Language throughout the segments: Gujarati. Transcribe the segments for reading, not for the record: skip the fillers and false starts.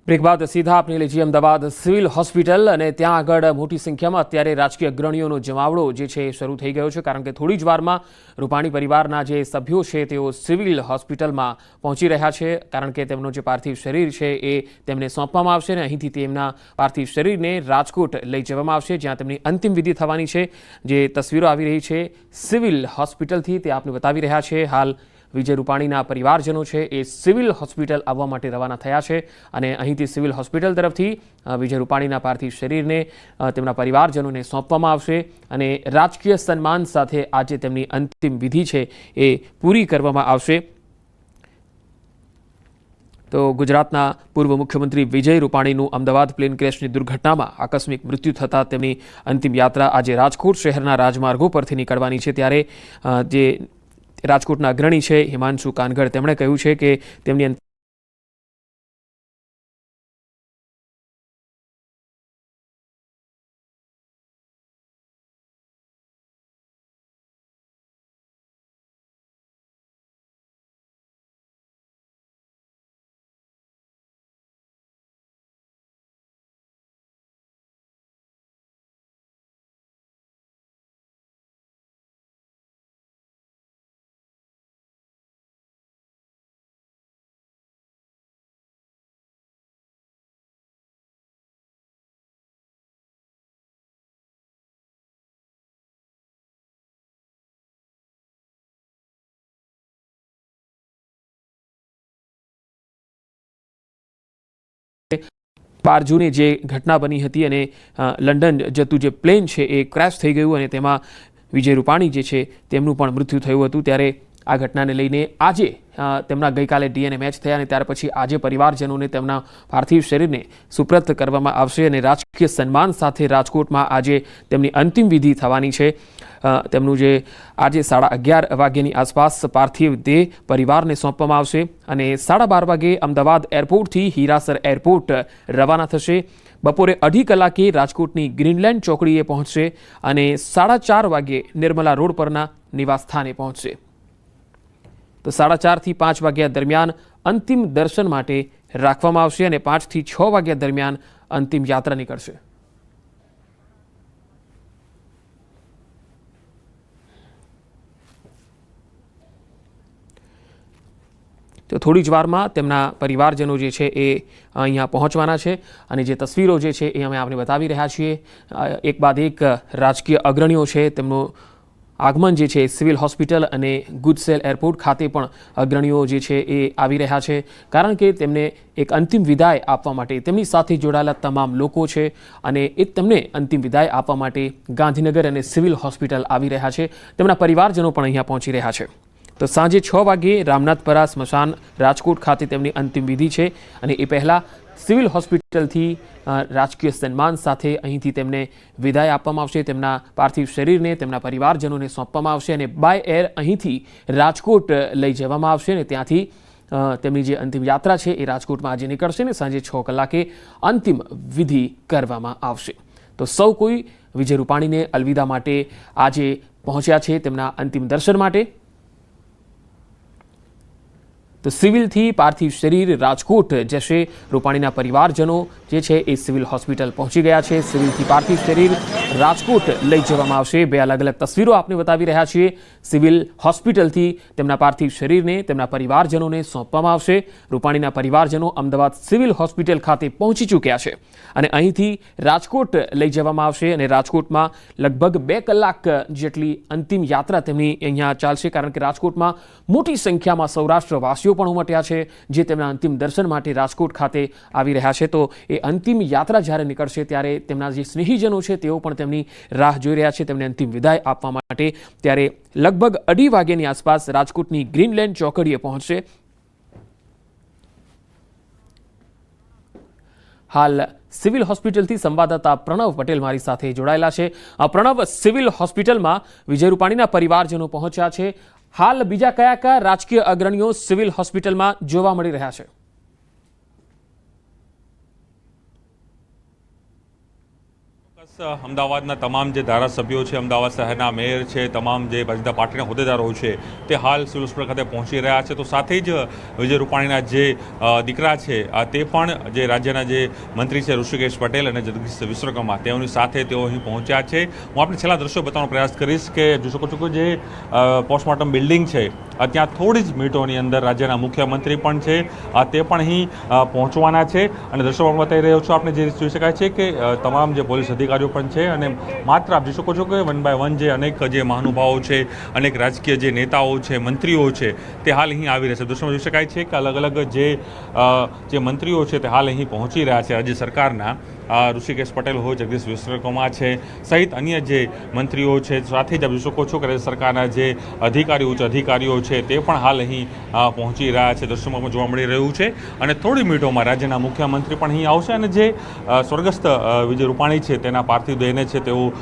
બ્રેક બાદ સીધા આપણે લઈ જઈએ અમદાવાદ સિવિલ હોસ્પિટલ અને ત્યાં આગળ મોટી સંખ્યામાં અત્યારે રાજકીય અગ્રણીઓનો જમાવડો જે છે એ શરૂ થઈ ગયો છે, કારણ કે થોડી જ વારમાં રૂપાણી પરિવારના જે સભ્યો છે તેઓ સિવિલ હોસ્પિટલમાં પહોંચી રહ્યા છે, કારણ કે તેમનો જે પાર્થિવ શરીર છે એ તેમને સોંપવામાં આવશે અને અહીંથી તેમના પાર્થિવ શરીરને રાજકોટ લઈ જવામાં આવશે, જ્યાં તેમની અંતિમ વિધિ થવાની છે। જે તસવીરો આવી રહી છે સિવિલ હોસ્પિટલથી તે આપને બતાવી રહ્યા છે। હાલ વિજય રૂપાણીના પરિવારજનો છે એ સિવિલ હોસ્પિટલ આવવા માટે રવાના થયા છે અને અહીંથી સિવિલ હોસ્પિટલ તરફથી વિજય રૂપાણીના પાર્થિવ શરીરને તેમના પરિવારજનોને સોંપવામાં આવશે અને રાજકીય સન્માન સાથે આજે તેમની અંતિમ વિધિ છે એ પૂરી કરવામાં આવશે। તો ગુજરાતના પૂર્વ મુખ્યમંત્રી વિજય રૂપાણીનું અમદાવાદ પ્લેન ક્રેશની દુર્ઘટનામાં આકસ્મિક મૃત્યુ થતાં તેમની અંતિમ યાત્રા આજે રાજકોટ શહેરના રાજમાર્ગો પરથી નીકળવાની છે, ત્યારે જે રાજકોટના અગ્રણી છે હિમાંશુ કાનગડ તેમણે કહ્યું છે કે તેમની બાર જૂને જે ઘટના બની હતી અને લંડન જતું જે પ્લેન છે એ ક્રેશ થઈ ગયું અને તેમાં વિજય રૂપાણી જે છે તેમનું પણ મૃત્યુ થયું હતું, ત્યારે આ ઘટનાને લઈને આજે તેમના ગઈકાલે ડીએનએ મેચ થયા અને ત્યાર પછી આજે પરિવારજનોને તેમના પાર્થિવ શરીરને સુપ્રત કરવામાં આવશે અને રાજકીય સન્માન સાથે રાજકોટમાં આજે તેમની અંતિમ વિધિ થવાની છે। તેમનું જે આજે 11:30 વાગ્યાની આસપાસ પાર્થિવ દેહ પરિવારને સોંપવામાં આવશે અને 12:30 વાગે અમદાવાદ એરપોર્ટથી હીરાસર એરપોર્ટ રવાના થશે। બપોરે 2.5 કલાકે રાજકોટની ગ્રીનલેન્ડ ચોકડીએ પહોંચશે અને 4:30 વાગે નિર્મલા રોડ પરના નિવાસસ્થાને પહોંચશે। તો 4:30 થી 5 વાગ્યા દરમિયાન અંતિમ દર્શન માટે રાખવામાં આવશે અને 5 થી 6 વાગ્યા દરમિયાન અંતિમ યાત્રા નીકળશે। તો થોડી જ વારમાં તેમના પરિવારજનો જે છે એ અહીંયા પહોંચવાના છે અને જે તસવીરો જે છે એ અમે આપને બતાવી રહ્યા છીએ। એક બાદ એક રાજકીય અગ્રણીઓ છે તેમનું આગમન જે છે સિવિલ હોસ્પિટલ અને ગુજસેલ એરપોર્ટ ખાતે પણ અગ્રણીઓ જે છે એ આવી રહ્યા છે, કારણ કે તેમને એક અંતિમ વિદાય આપવા માટે તેમની સાથે જોડાયેલા તમામ લોકો છે અને એ તેમને અંતિમ વિદાય આપવા માટે ગાંધીનગર અને સિવિલ હોસ્પિટલ આવી રહ્યા છે। તેમના પરિવારજનો પણ અહીંયા પહોંચી રહ્યા છે। તો સાંજે 6 વાગે રામનાથપરા સ્મશાન રાજકોટ ખાતે તેમની અંતિમ વિધિ છે અને એ પહેલાં સિવિલ હોસ્પિટલથી રાજકીય સન્માન સાથે અહીંથી તેમને વિદાય આપવામાં આવશે। તેમના પાર્થિવ શરીરને તેમના પરિવારજનોને સોંપવામાં આવશે અને બાય એર અહીંથી રાજકોટ લઈ જવામાં આવશે અને ત્યાંથી તેમની જે અંતિમ યાત્રા છે એ રાજકોટમાં આજે નીકળશે અને સાંજે 6 કલાકે અંતિમ વિધિ કરવામાં આવશે। તો સૌ કોઈ વિજય રૂપાણીને અલવિદા માટે આજે પહોંચ્યા છે તેમના અંતિમ દર્શન માટે। તો સિવિલથી પાર્થિવ શરીર રાજકોટ જશે। રૂપાણીના પરિવારજનો જે છે એ સિવિલ હોસ્પિટલ પહોંચી ગયા છે। સિવિલથી પાર્થિવ શરીર રાજકોટ લઈ જવામાં આવશે। બે અલગ અલગ તસવીરો આપને બતાવી રહ્યા છીએ। સિવિલ હોસ્પિટલથી તેમના પાર્થિવ શરીરને તેમના પરિવારજનોને સોંપવામાં આવશે। રૂપાણીના પરિવારજનો અમદાવાદ સિવિલ હોસ્પિટલ ખાતે પહોંચી ચૂક્યા છે અને અહીંથી રાજકોટ લઈ જવામાં આવશે અને રાજકોટમાં લગભગ 2 કલાક જેટલી અંતિમ યાત્રા તેમની અહીંયા ચાલશે, કારણ કે રાજકોટમાં મોટી સંખ્યામાં સૌરાષ્ટ્રવાસીઓ પણ ઉમટ્યા છે જે તેમના અંતિમ દર્શન માટે રાજકોટ ખાતે આવી રહ્યા છે। તો એ અંતિમ યાત્રા જ્યારે નીકળશે ત્યારે તેમના જે સ્નેહીજનો છે તેઓ પણ તેમની રાહ જોઈ રહ્યા છે તેમને અંતિમ વિદાય આપવા માટે। ત્યારે લગભગ 2:30 વાગ્યાની આસપાસ રાજકોટની ગ્રીનલેન્ડ ચોકડીએ પહોંચશે। હાલ સિવિલ હોસ્પિટલથી સંવાદદાતા પ્રણવ પટેલ મારી સાથે જોડાયેલા છે। પ્રણવ, સિવિલ હોસ્પિટલમાં વિજય રૂપાણીના પરિવારજનો પહોંચ્યા છે। હાલ બીજા કયા કયા રાજકીય અગ્રણીઓ સિવિલ હોસ્પિટલમાં જોવા મળી રહ્યા છે? અમદાવાદના તમામ જે ધારાસભ્યો છે, અમદાવાદ શહેરના મેયર છે, તમામ જે ભારતીય જનતા પાર્ટીના હોદ્દેદારો છે તે હાલ સિવિલ હોસ્પિટલ ખાતે પહોંચી રહ્યા છે. તો સાથે જ વિજય રૂપાણીના જે દીકરા છે તે પણ જે રાજ્યના જે મંત્રી છે ઋષિકેશ પટેલ અને જગદીશ વિશ્વકર્મા તેઓની સાથે તેઓ અહીં પહોંચ્યા છે. હું આપણે છેલ્લા દ્રશ્યો બતાવવાનો પ્રયાસ કરીશ કે જોઈ શકો છો કે જે પોસ્ટમોર્ટમ બિલ્ડિંગ છે ત્યાં થોડી જ મિનિટોની અંદર રાજ્યના મુખ્યમંત્રી પણ છે તે પણ અહીં પહોંચવાના છે. અને દ્રશ્યો પણ બતાવી રહ્યો છું આપણે, જે જોઈ શકાય છે કે તમામ જે પોલીસ અધિકારીઓ પણ છે અને માત્ર આપ જોઈ શકો છો કે 1 by 1 જે અનેક જે મહાનુભાવો છે, અનેક રાજકીય જે નેતાઓ છે, મંત્રીઓ છે તે હાલ અહીં આવી રહ્યા છે. દ્રશ્યોમાં જોઈ શકાય છે કે અલગ અલગ જે મંત્રીઓ છે તે હાલ અહીં પહોંચી રહ્યા છે રાજ્ય સરકારના. ઋષિકેશ પટેલ હોય, જગદીશ વિશ્વકર્મા છે સહિત અન્ય જે મંત્રીઓ છે, સાથે જ આપ જોઈ શકો છો કે રાજ્ય સરકારના જે અધિકારીઓ છે તે પણ હાલ અહીં પહોંચી રહ્યા છે. દ્રશ્યોમાં પણ જોવા મળી રહ્યું છે. અને થોડી મિનિટોમાં રાજ્યના મુખ્યમંત્રી પણ અહીં આવશે અને જે સ્વર્ગસ્થ વિજય રૂપાણી છે તેના પાર્થિવ દેહને છે તેઓ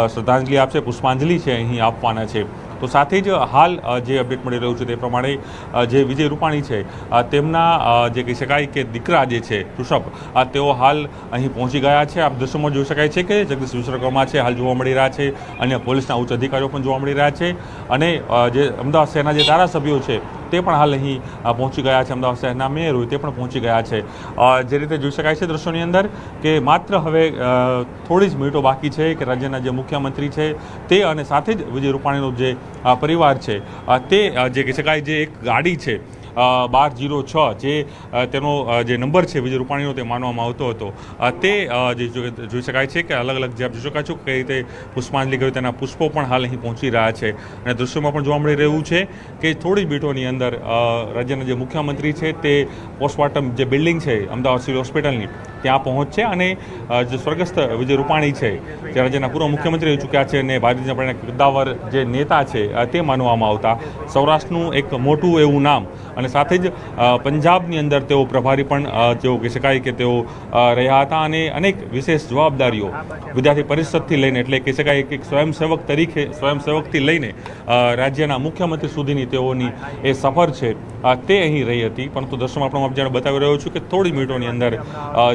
શ્રદ્ધાંજલિ આપશે, પુષ્પાંજલિ છે અહીં આપવાના છે. તો સાથે જ હાલ જે અપડેટ મળી રહ્યું છે તે પ્રમાણે જે વિજય રૂપાણી છે તેમના જે કહી શકાય કે દીકરા જે છે ઋષભ તેઓ હાલ અહીં પહોંચી ગયા છે. આપ દ્રશ્યોમાં જોઈ શકાય છે કે જગદીશ વિશ્વકર્મા છે હાલ જોવા મળી રહ્યા છે, અન્ય પોલીસના ઉચ્ચ અધિકારીઓ પણ જોવા મળી રહ્યા છે. અને જે અમદાવાદ શહેરના જે ધારાસભ્યો છે તે પણ હાલ અહીં પહોંચી ગયા છે, અમદાવાદ શહેરના મેયર હોય તે પણ પહોંચી ગયા છે. જે રીતે જોઈ શકાય છે દ્રશ્યોની અંદર કે માત્ર હવે થોડી જ મિનિટો બાકી છે કે રાજ્યના જે મુખ્યમંત્રી છે તે અને સાથે જ વિજય રૂપાણીનો જે પરિવાર છે તે જે કહી શકાય જે એક ગાડી છે 1206 જે તેનો જે નંબર છે વિજય રૂપાણીનો તે માનવામાં આવતો હતો તે જે જોઈ શકાય છે કે અલગ અલગ જે આપ જોઈ શકાય છો કઈ રીતે પુષ્પાંજલિ કર્યું તેના પુષ્પો પણ હાલ અહીં પહોંચી રહ્યા છે. અને દ્રશ્યોમાં પણ જોવા મળી રહ્યું છે કે થોડી મિનિટોની અંદર રાજ્યના જે મુખ્યમંત્રી છે તે પોસ્ટમોર્ટમ જે બિલ્ડિંગ છે અમદાવાદ સિવિલ હોસ્પિટલની ત્યાં પહોંચશે. અને જે સ્વર્ગસ્થ વિજય રૂપાણી છે જે રાજ્યના પૂર્વ મુખ્યમંત્રી રહી ચૂક્યા છે અને ભારતીય જનતા પાર્ટીના કદ્દાવર જે નેતા છે તે માનવામાં આવતા, સૌરાષ્ટ્રનું એક મોટું એવું નામ અને સાથે જ પંજાબની અંદર તેઓ પ્રભારી પણ જેઓ કહી શકાય કે તેઓ રહ્યા હતા. અને અનેક વિશેષ જવાબદારીઓ વિદ્યાર્થી પરિષદથી લઈને એટલે કહી શકાય કે સ્વયંસેવકથી લઈને રાજ્યના મુખ્યમંત્રી સુધીની તેઓની એ સફર છે તે અહીં રહી હતી. પરંતુ દ્રશ્યમાં પણ હું આપને બતાવી રહ્યો છું કે થોડી મિનિટોની અંદર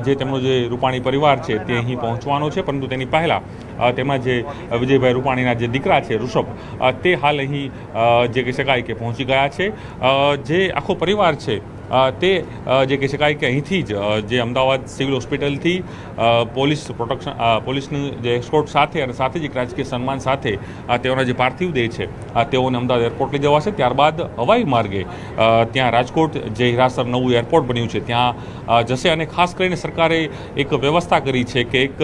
જે તેમનો જે રૂપાણી પરિવાર છે તે અહીં પહોંચવાનો છે. પરંતુ તેની પહેલાં તેમાં જે વિજયભાઈ રૂપાણીના જે દીકરા છે ઋષભ તે હાલ અહીં જે કહી શકાય કે પહોંચી ગયા છે. જે આખો પરિવાર છે તે જે કહી શકાય કે અહીંથી જ જે અમદાવાદ સિવિલ હોસ્પિટલથી પોલીસની જે એસ્કોર્ટ સાથે અને સાથે જ એક રાજકીય સન્માન સાથે તેઓના જે પાર્થિવ દેહ છે તેઓને અમદાવાદ એરપોર્ટ લઈ જવાશે. ત્યારબાદ હવાઈ માર્ગે ત્યાં રાજકોટ જે હિરાસર નવું એરપોર્ટ બન્યું છે ત્યાં જશે. અને ખાસ કરીને સરકારે એક વ્યવસ્થા કરી છે કે એક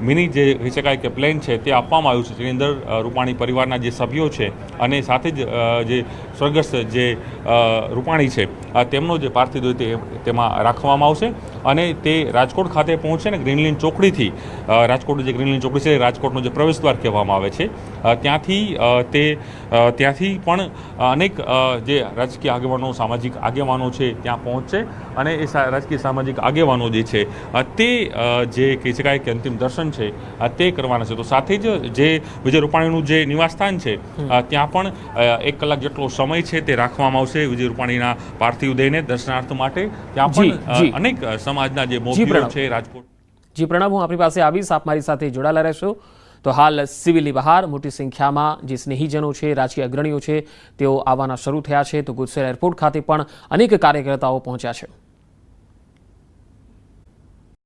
મિની જે કહી શકાય કે પ્લેન છે તે આપવામાં આવ્યું છે, જેની અંદર રૂપાણી પરિવારના જે સભ્યો છે અને સાથે જ જે સ્વર્ગસ્થ જે રૂપાણી છે તેમનો જે પાર્થિવ દેહ તેમાં રાખવામાં આવશે. અને તે રાજકોટ ખાતે પહોંચશે અને ગ્રીનલેન્ડ ચોકડીથી રાજકોટ જે ગ્રીનલેન્ડ ચોકડી છે રાજકોટનો જે પ્રવેશદ્વાર કહેવામાં આવે છે ત્યાંથી પણ અનેક જે રાજકીય આગેવાનો, સામાજિક આગેવાનો છે ત્યાં પહોંચશે. અને એ રાજકીય સામાજિક આગેવાનો જે છે તે જે કહી શકાય કે અંતિમ દર્શન છે તે કરવાના છે. તો સાથે જ જે વિજય રૂપાણીનું જે નિવાસસ્થાન છે ત્યાં પણ 1 કલાક જેટલો સમય છે તે રાખવામાં આવશે વિજય રૂપાણીના પાર્થિવ દેહને દર્શનાર્થ માટે. ત્યાં પણ અનેક સમાજના જે મોભીઓ છે રાજકોટ. જી પ્રણવ, હું આપણી પાસે આવીશ, આપ મારી સાથે જોડાયેલા રહેશો. તો હાલ સિવિલની બહાર મોટી સંખ્યામાં જે સ્નેહીજનો છે, રાજકીય અગ્રણીઓ છે તેઓ આવવાના શરૂ થયા છે. તો ગુજસેલ એરપોર્ટ ખાતે પણ અનેક કાર્યકર્તાઓ પહોંચ્યા છે.